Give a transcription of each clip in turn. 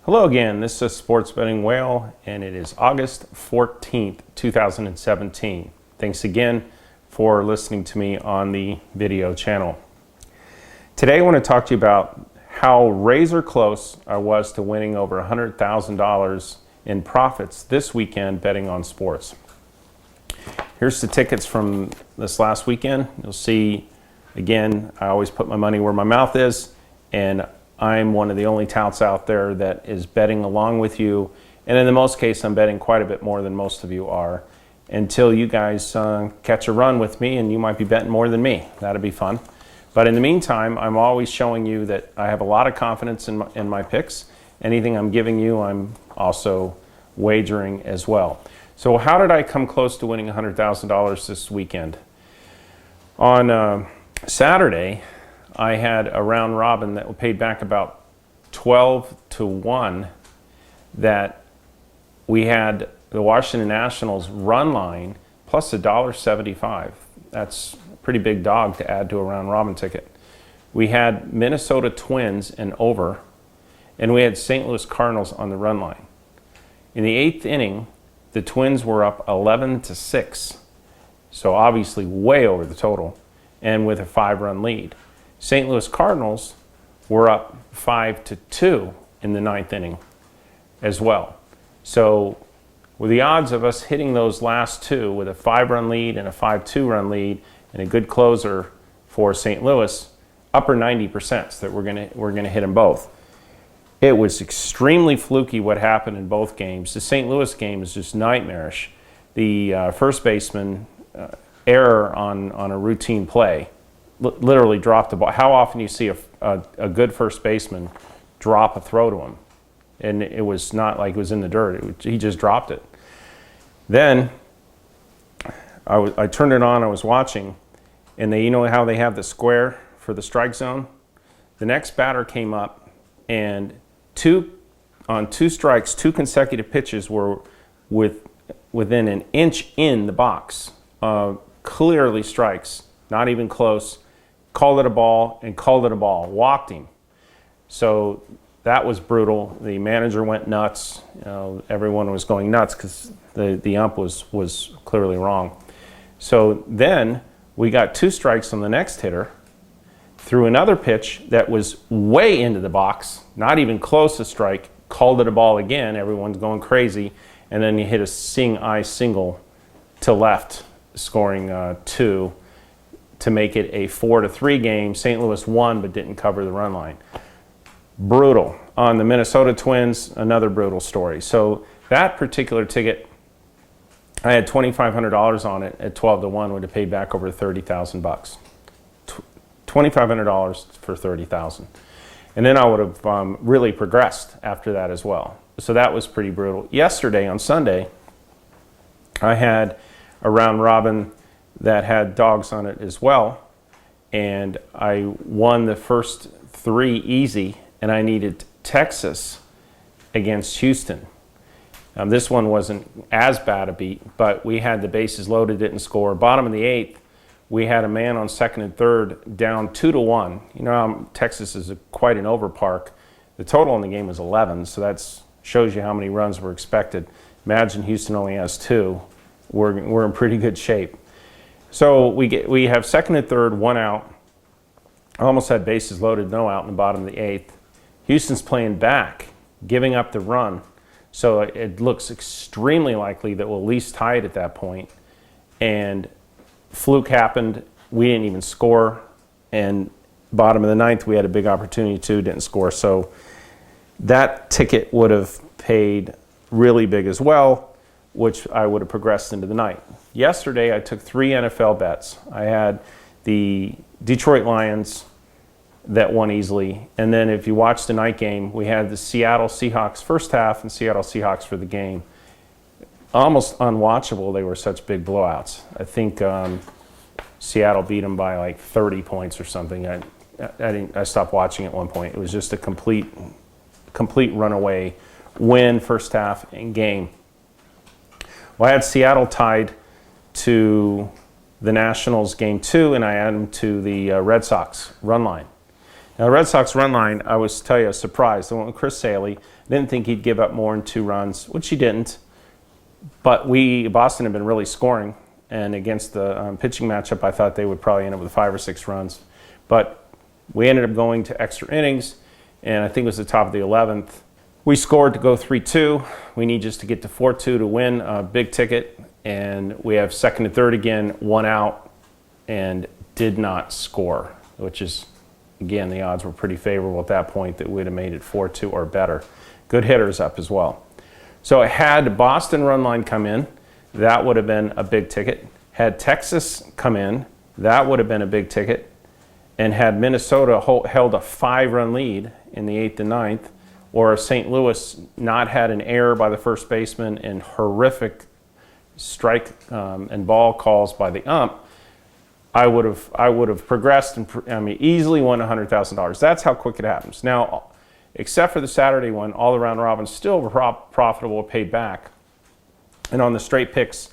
Hello again, this is Sports Betting Whale, and it is August 14th, 2017. Thanks again for listening to me on the video channel. Today I want to talk to you about how razor close I was to winning over $100,000 in profits this weekend betting on sports. Here's the tickets from this last weekend. You'll see, again, I always put my money where my mouth is, and I'm one of the only touts out there that is betting along with you. And in the most case, I'm betting quite a bit more than most of you are until you guys catch a run with me, and you might be betting more than me. That'd be fun. But in the meantime, I'm always showing you that I have a lot of confidence in my picks. Anything I'm giving you, I'm also wagering as well. So how did I come close to winning $100,000 this weekend? On Saturday, I had a round robin that paid back about 12-1 that we had the Washington Nationals run line plus $1.75. That's a pretty big dog to add to a round robin ticket. We had Minnesota Twins and over, and we had St. Louis Cardinals on the run line. In the 8th inning, the Twins were up 11-6, so obviously way over the total, and with a 5-run lead. St. Louis Cardinals were up 5-2 in the 9th inning as well. So with the odds of us hitting those last two with a 5-run lead and a 5-2 run lead and a good closer for St. Louis, upper 90% that we're gonna hit them both. It was extremely fluky what happened in both games. The St. Louis game is just nightmarish. The first baseman error on a routine play literally dropped the ball. How often do you see a good first baseman drop a throw to him? And it was not like it was in the dirt. He just dropped it. Then I turned it on, I was watching, and you know how they have the square for the strike zone? The next batter came up, and on two strikes, 2 consecutive pitches were within an inch in the box. Clearly strikes, not even close. Called it a ball and called it a ball. Walked him. So that was brutal. The manager went nuts. You know, everyone was going nuts because the ump was clearly wrong. So then we got 2 strikes on the next hitter, threw another pitch that was way into the box, not even close to strike, called it a ball again. Everyone's going crazy. And then he hit a seeing-eye single to left, scoring 2 to make it a 4-3 game. St. Louis won but didn't cover the run line. Brutal. On the Minnesota Twins, another brutal story. So that particular ticket, I had $2,500 on it at 12-1, would have paid back over $30,000 bucks. $2,500 for $30,000. And then I would have really progressed after that as well. So that was pretty brutal. Yesterday, on Sunday, I had a round robin that had dogs on it as well, and I won the first 3 easy, and I needed Texas against Houston. This one wasn't as bad a beat, but we had the bases loaded, didn't score. Bottom of the 8th, we had a man on 2nd and 3rd down 2-1. You know, Texas is quite an overpark. The total in the game was 11, so that shows you how many runs were expected. Imagine Houston only has 2. We're in pretty good shape. So we have 2nd and 3rd, 1 out. I almost had bases loaded, no out in the bottom of the 8th. Houston's playing back, giving up the run. So it looks extremely likely that we'll at least tie it at that point. And fluke happened. We didn't even score. And bottom of the 9th, we had a big opportunity too, didn't score. So that ticket would have paid really big as well, which I would have progressed into the night. Yesterday, I took 3 NFL bets. I had the Detroit Lions that won easily. And then if you watch the night game, we had the Seattle Seahawks first half and Seattle Seahawks for the game. Almost unwatchable. They were such big blowouts. I think Seattle beat them by like 30 points or something. I stopped watching at one point. It was just a complete runaway win first half and game. Well, I had Seattle tied to the Nationals game 2, and I added them to the Red Sox run line. Now, the Red Sox run line, I was tell you, surprised. I went with Chris Saley. Didn't think he'd give up more than 2 runs, which he didn't. But Boston had been really scoring, and against the pitching matchup, I thought they would probably end up with 5 or 6 runs. But we ended up going to extra innings, and I think it was the top of the 11th. We scored to go 3-2. We need just to get to 4-2 to win a big ticket, and we have second and third again, 1 out, and did not score, which is, again, the odds were pretty favorable at that point that we'd have made it 4-2 or better. Good hitters up as well. So had Boston run line come in, that would have been a big ticket. Had Texas come in, that would have been a big ticket. And had Minnesota held a 5-run lead in the 8th and 9th, or St. Louis not had an error by the first baseman and horrific strike and ball calls by the ump, I would have progressed and easily won $100,000. That's how quick it happens. Now, except for the Saturday one, all the round robins still were profitable, paid back. And on the straight picks,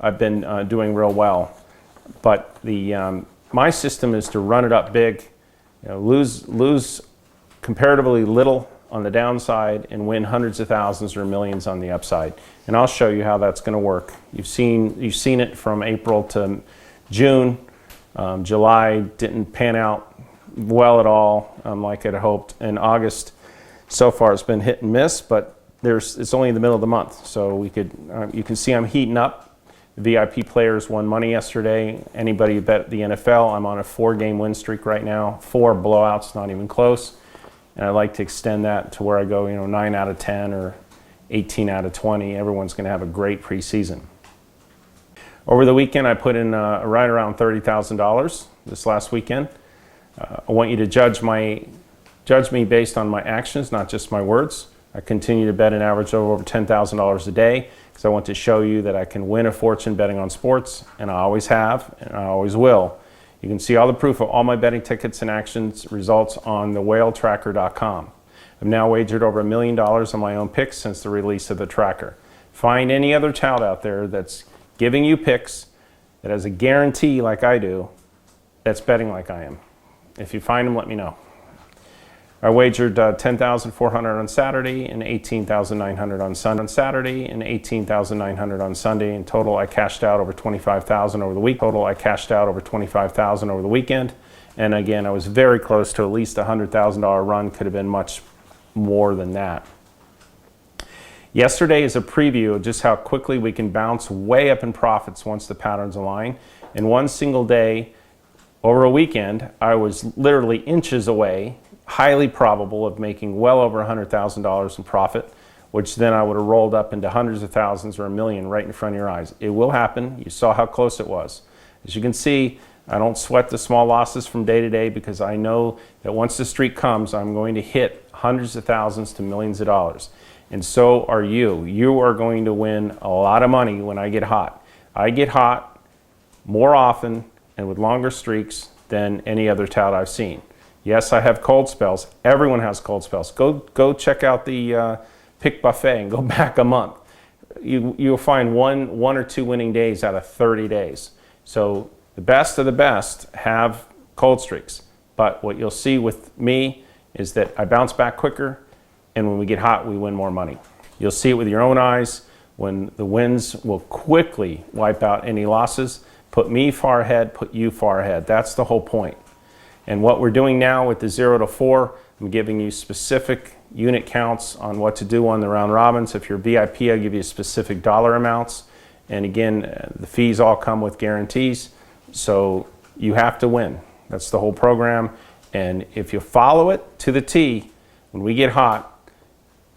I've been doing real well. But my system is to run it up big, lose comparatively little on the downside and win hundreds of thousands or millions on the upside. And I'll show you how that's going to work. You've seen it from April to June. July didn't pan out well at all, like I'd hoped. And August, so far, it's been hit and miss, but it's only in the middle of the month, so you can see I'm heating up. The VIP players won money yesterday. Anybody who bet the NFL, I'm on a 4-game win streak right now. 4 blowouts, not even close. And I'd like to extend that to where I go, 9 out of 10 or 18 out of 20. Everyone's going to have a great preseason. Over the weekend, I put in right around $30,000 this last weekend. I want you to judge me based on my actions, not just my words. I continue to bet an average of over $10,000 a day because I want to show you that I can win a fortune betting on sports, and I always have, and I always will. You can see all the proof of all my betting tickets and actions results on thewhaletracker.com. I've now wagered over $1 million on my own picks since the release of the tracker. Find any other tout out there that's giving you picks that has a guarantee like I do, that's betting like I am. If you find them, let me know. I wagered $10,400 on Saturday and $18,900 on Sunday. On Saturday and $18,900 on Sunday. In total, I cashed out over $25,000 over the week. Total, I cashed out over $25,000 over the weekend. And again, I was very close to at least a $100,000 run. Could have been much more than that. Yesterday is a preview of just how quickly we can bounce way up in profits once the patterns align. In one single day, over a weekend, I was literally inches away, highly probable of making well over $100,000 in profit, which then I would have rolled up into hundreds of thousands or $1 million right in front of your eyes. It will happen. You saw how close it was. As you can see, I don't sweat the small losses from day to day because I know that once the streak comes, I'm going to hit hundreds of thousands to millions of dollars. And so are you. You are going to win a lot of money when I get hot. I get hot more often and with longer streaks than any other tout I've seen. Yes, I have cold spells. Everyone has cold spells. Go check out the pick buffet and go back a month. You'll find one or two winning days out of 30 days. So the best of the best have cold streaks. But what you'll see with me is that I bounce back quicker, and when we get hot, we win more money. You'll see it with your own eyes when the wins will quickly wipe out any losses. Put me far ahead, put you far ahead. That's the whole point. And what we're doing now with the 0 to 4, I'm giving you specific unit counts on what to do on the round robins. If you're VIP, I'll give you specific dollar amounts. And again, the fees all come with guarantees. So you have to win. That's the whole program. And if you follow it to the T, when we get hot,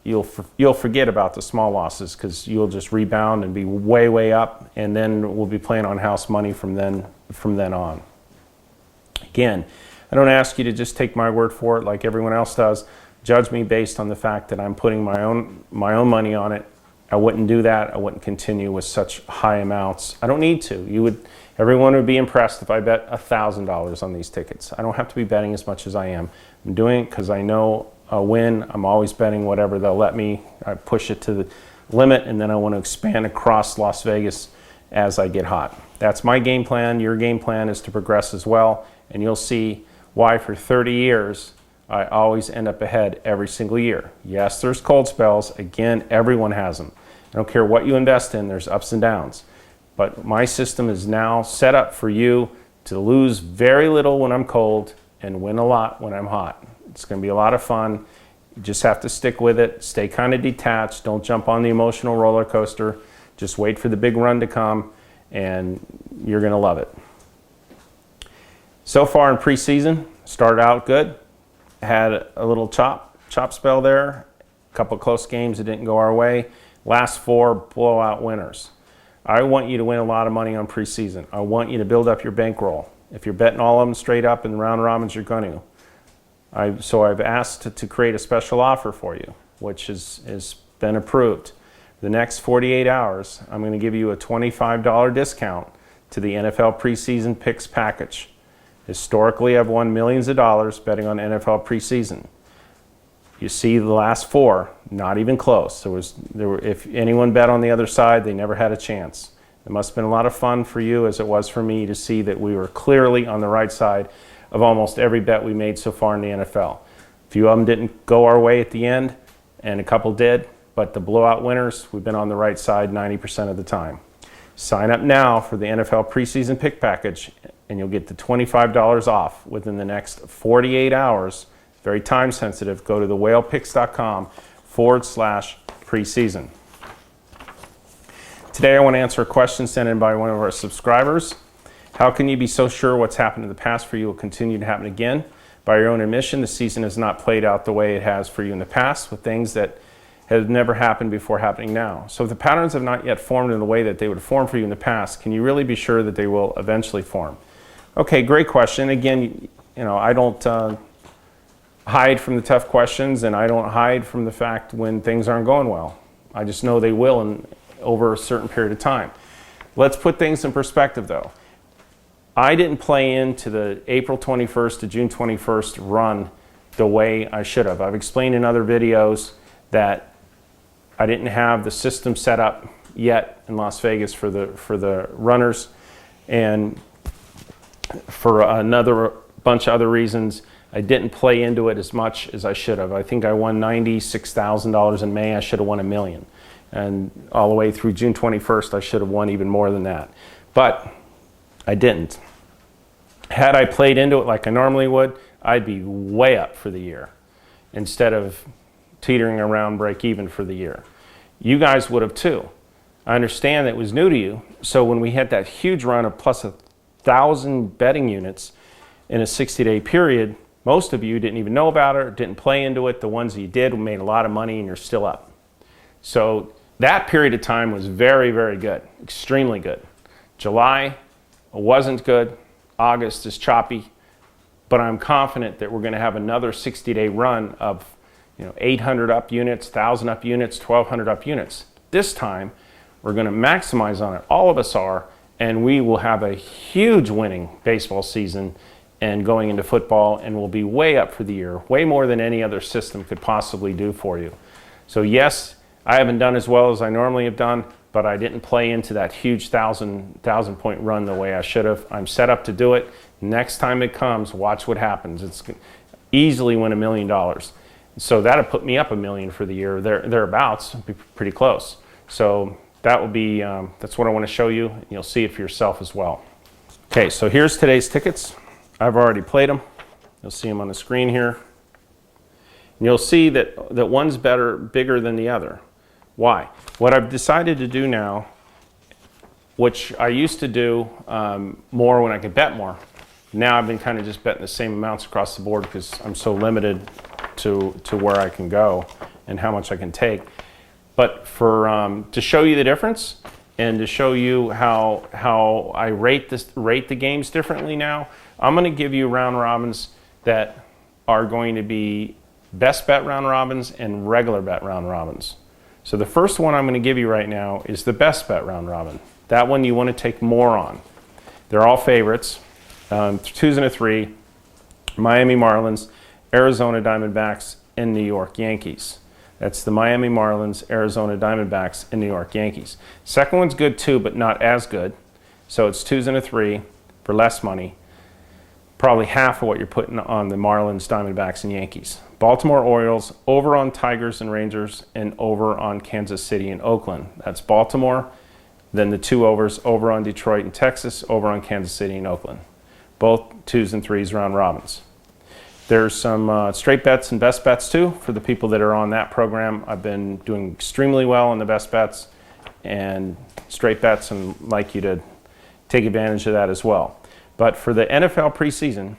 you'll forget about the small losses because you'll just rebound and be way, way up. And then we'll be playing on house money from then on. Again, I don't ask you to just take my word for it like everyone else does. Judge me based on the fact that I'm putting my own money on it. I wouldn't do that. I wouldn't continue with such high amounts. I don't need to. Everyone would be impressed if I bet $1,000 on these tickets. I don't have to be betting as much as I am. I'm doing it because I know I'll win. I'm always betting whatever they'll let me. I push it to the limit, and then I want to expand across Las Vegas as I get hot. That's my game plan. Your game plan is to progress as well, and you'll see why for 30 years I always end up ahead every single year. Yes, there's cold spells. Again, everyone has them. I don't care what you invest in, there's ups and downs. But my system is now set up for you to lose very little when I'm cold and win a lot when I'm hot. It's going to be a lot of fun. You just have to stick with it. Stay kind of detached. Don't jump on the emotional roller coaster. Just wait for the big run to come, and you're going to love it. So far in preseason, started out good. Had a little chop spell there. A couple close games that didn't go our way. Last 4 blowout winners. I want you to win a lot of money on preseason. I want you to build up your bankroll. If you're betting all of them straight up in round robins, you're going to. So I've asked to create a special offer for you, which has been approved. The next 48 hours, I'm going to give you a $25 discount to the NFL preseason picks package. Historically, I've won millions of dollars betting on NFL preseason. You see the last 4, not even close. If anyone bet on the other side, they never had a chance. It must have been a lot of fun for you, as it was for me, to see that we were clearly on the right side of almost every bet we made so far in the NFL. A few of them didn't go our way at the end, and a couple did, but the blowout winners, we've been on the right side 90% of the time. Sign up now for the NFL preseason pick package, and you'll get the $25 off within the next 48 hours. Very time sensitive. Go to thewhalepicks.com/preseason. Today I want to answer a question sent in by one of our subscribers. How can you be so sure what's happened in the past for you will continue to happen again? By your own admission, the season has not played out the way it has for you in the past, with things that have never happened before happening now. So if the patterns have not yet formed in the way that they would form for you in the past, can you really be sure that they will eventually form? Okay, great question. Again, I don't hide from the tough questions, and I don't hide from the fact when things aren't going well. I just know they will over a certain period of time. Let's put things in perspective, though. I didn't play into the April 21st to June 21st run the way I should have. I've explained in other videos that I didn't have the system set up yet in Las Vegas for the runners, and for another bunch of other reasons, I didn't play into it as much as I should have. I think I won $96,000 in May. I should have won $1 million. And all the way through June 21st, I should have won even more than that. But I didn't. Had I played into it like I normally would, I'd be way up for the year instead of teetering around break even for the year. You guys would have too. I understand that it was new to you. So when we had that huge run of plus 1,000 betting units in a 60-day period, most of you didn't even know about it or didn't play into it. The ones that you did made a lot of money, and you're still up. So that period of time was very, very good, extremely good. July wasn't good. August is choppy. But I'm confident that we're going to have another 60-day run of 800 up units, 1,000 up units, 1,200 up units. This time, we're going to maximize on it. All of us are, and we will have a huge winning baseball season and going into football, and we'll be way up for the year, way more than any other system could possibly do for you. So yes, I haven't done as well as I normally have done, but I didn't play into that huge 1,000 point run the way I should have. I'm set up to do it. Next time it comes, watch what happens. It's easily win $1 million. So that'll put me up $1 million for the year, thereabouts, be pretty close. So that will be, that's what I want to show you. You'll see it for yourself as well. Okay, so here's today's tickets. I've already played them. You'll see them on the screen here. And you'll see that one's bigger than the other. Why? What I've decided to do now, which I used to do more when I could bet more. Now I've been kind of just betting the same amounts across the board because I'm so limited to where I can go and how much I can take. But to show you the difference and to show you how I rate the games differently now, I'm going to give you round robins that are going to be best bet round robins and regular bet round robins. So the first one I'm going to give you right now is the best bet round robin. That one you want to take more on. They're all favorites. 2s and a 3, Miami Marlins, Arizona Diamondbacks, and New York Yankees. That's the Miami Marlins, Arizona Diamondbacks, and New York Yankees. Second one's good too, but not as good. So it's 2s and a 3 for less money. probably half of what you're putting on the Marlins, Diamondbacks, and Yankees. Baltimore Orioles, over on Tigers and Rangers, and over on Kansas City and Oakland. That's Baltimore. Then the 2 overs over on Detroit and Texas, over on Kansas City and Oakland. Both 2s and 3s round robins. There's some straight bets and best bets too for the people that are on that program. I've been doing extremely well on the best bets and straight bets, and like you to take advantage of that as well. But for the NFL preseason,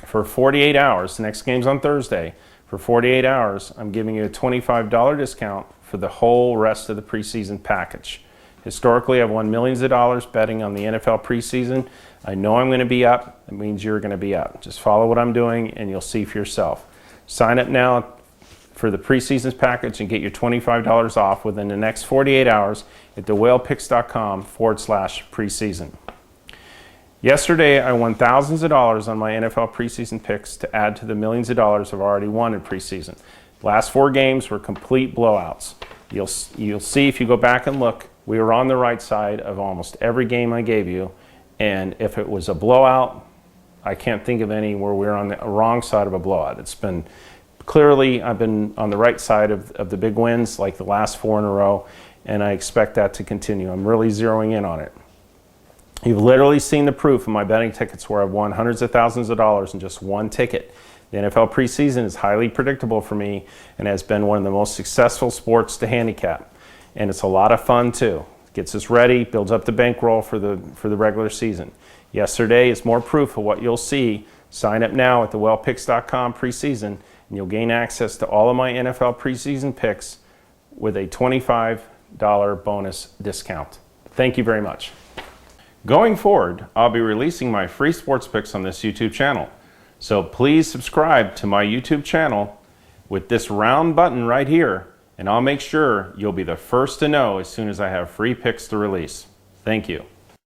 for 48 hours, the next game's on Thursday, for 48 hours, I'm giving you a $25 discount for the whole rest of the preseason package. Historically, I've won millions of dollars betting on the NFL preseason. I know I'm going to be up. It means you're going to be up. Just follow what I'm doing and you'll see for yourself. Sign up now for the preseason package and get your $25 off within the next 48 hours at thewhalepicks.com/preseason. Yesterday, I won thousands of dollars on my NFL preseason picks to add to the millions of dollars I've already won in preseason. Last 4 games were complete blowouts. You'll see if you go back and look, we were on the right side of almost every game I gave you. And if it was a blowout, I can't think of any where we're on the wrong side of a blowout. It's been clearly, I've been on the right side of the big wins, like the last 4 in a row, and I expect that to continue. I'm really zeroing in on it. You've literally seen the proof in my betting tickets where I've won hundreds of thousands of dollars in just 1 ticket. The NFL preseason is highly predictable for me and has been one of the most successful sports to handicap. And it's a lot of fun too. Gets us ready, builds up the bankroll for the regular season. Yesterday is more proof of what you'll see. Sign up now at thewellpicks.com preseason and you'll gain access to all of my NFL preseason picks with a $25 bonus discount. Thank you very much. Going forward, I'll be releasing my free sports picks on this YouTube channel. So please subscribe to my YouTube channel with this round button right here, and I'll make sure you'll be the first to know as soon as I have free picks to release. Thank you.